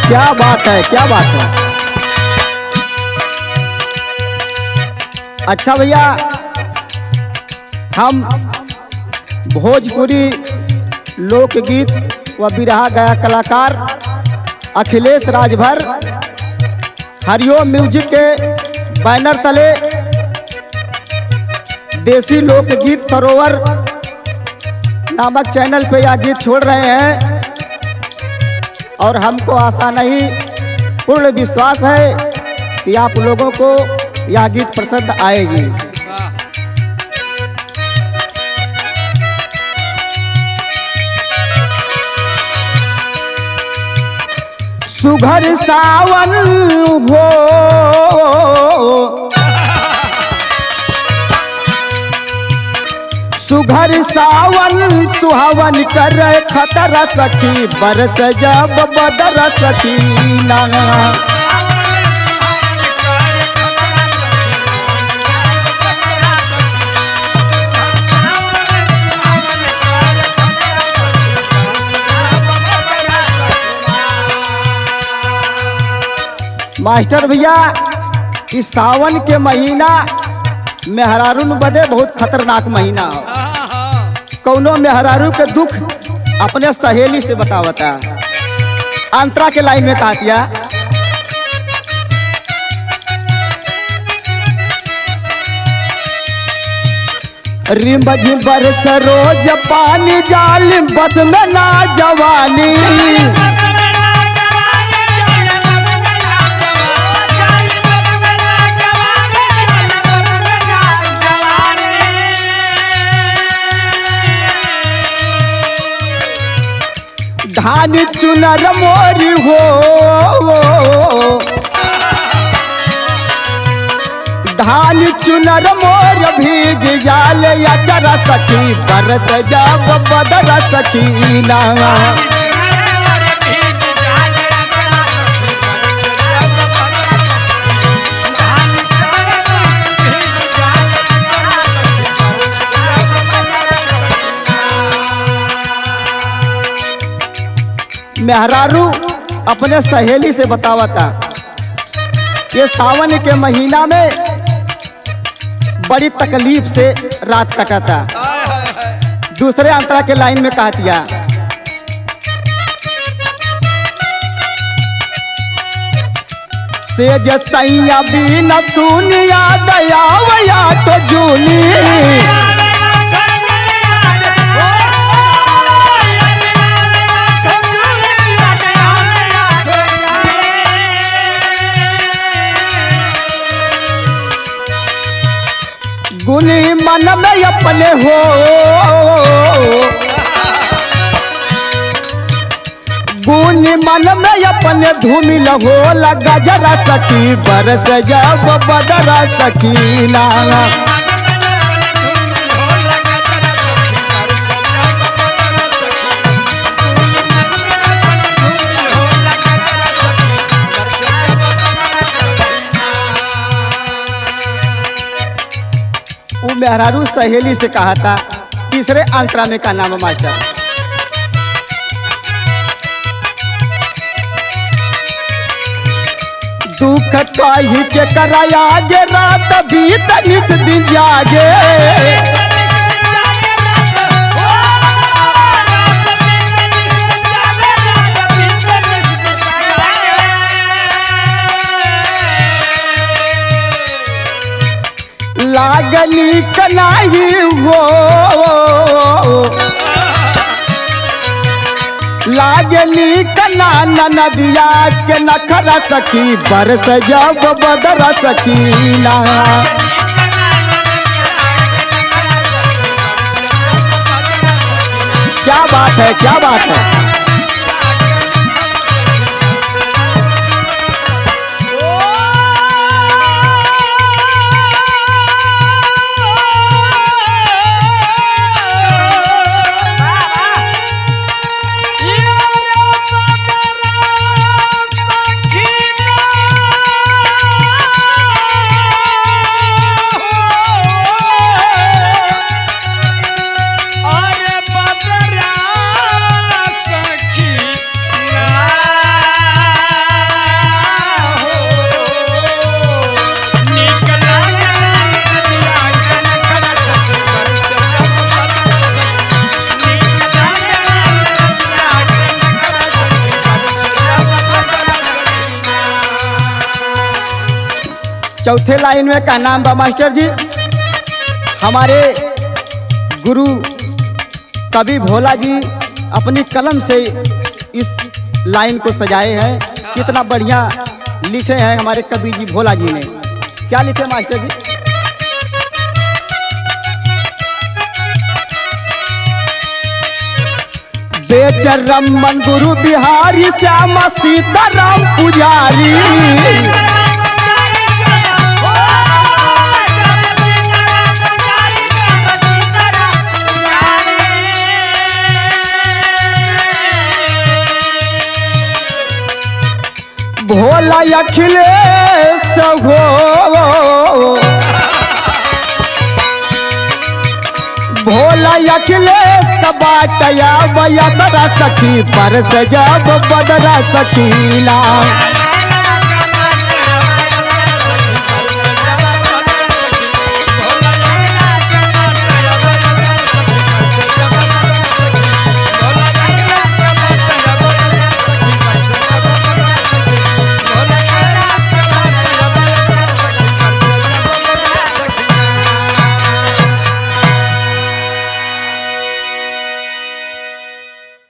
क्या बात है, क्या बात है। अच्छा भैया, हम भोजपुरी लोकगीत व बिरहा गाया कलाकार अखिलेश राजभर हरिओम म्यूजिक के बैनर तले देसी लोकगीत सरोवर नामक चैनल पे यह गीत छोड़ रहे हैं और हमको आशा नहीं, पूर्ण विश्वास है कि आप लोगों को यह गीत पसंद आएगी। सुघर सावन हो सुघर सावन सुहावन कर खतर सखी बरस जब बदर सकीना। मास्टर भैया, इस सावन के महीना मेहरारून बदे बहुत खतरनाक महीना हो। कौनो मेहरारू के दुख अपने सहेली से बतावता। अंतरा के लाइन में कहा दिया, रिम झिम्बर सरोज पानी जालिम बस में ना जवानी। धान चुनर मोरी हो धान चुनर मोर भीग जाल अचर सखी बरस जब बदर सकीना। मेहरारू अपने सहेली से बतावता, ये सावन के महीना में बड़ी तकलीफ से रात कटता। दूसरे अंतरा के लाइन में कहा दिया, से जसैया भी न सुनिया दया वया तो जूली। गुनी मन में अपने हो गुनी मन में अपने धूमिल हो लगा जरा सखी बरस जब बदरा सकीना। वो मेहरारू सहेली से कहा था। तीसरे अंतरा में का नाम है मास्टर, दुख कही के कराया गे रात बीत निस दिन जागे। लागनी कनाही हो लागनी कना नदिया के नखरा सखी बरस जब बदरा सकीना। क्या बात है, क्या बात है। चौथे लाइन में का नाम बा मास्टर जी। हमारे गुरु कवि भोला जी अपनी कलम से इस लाइन को सजाए हैं। कितना बढ़िया लिखे हैं हमारे कवि जी भोला जी ने। क्या लिखे मास्टर जी? बेचर रमन गुरु बिहारी श्यामा सीताराम पुजारी। भोला अखिलेश हो भोला अखिलेश का बाटया बया सरा सखी पर से जब बदरा सकीना।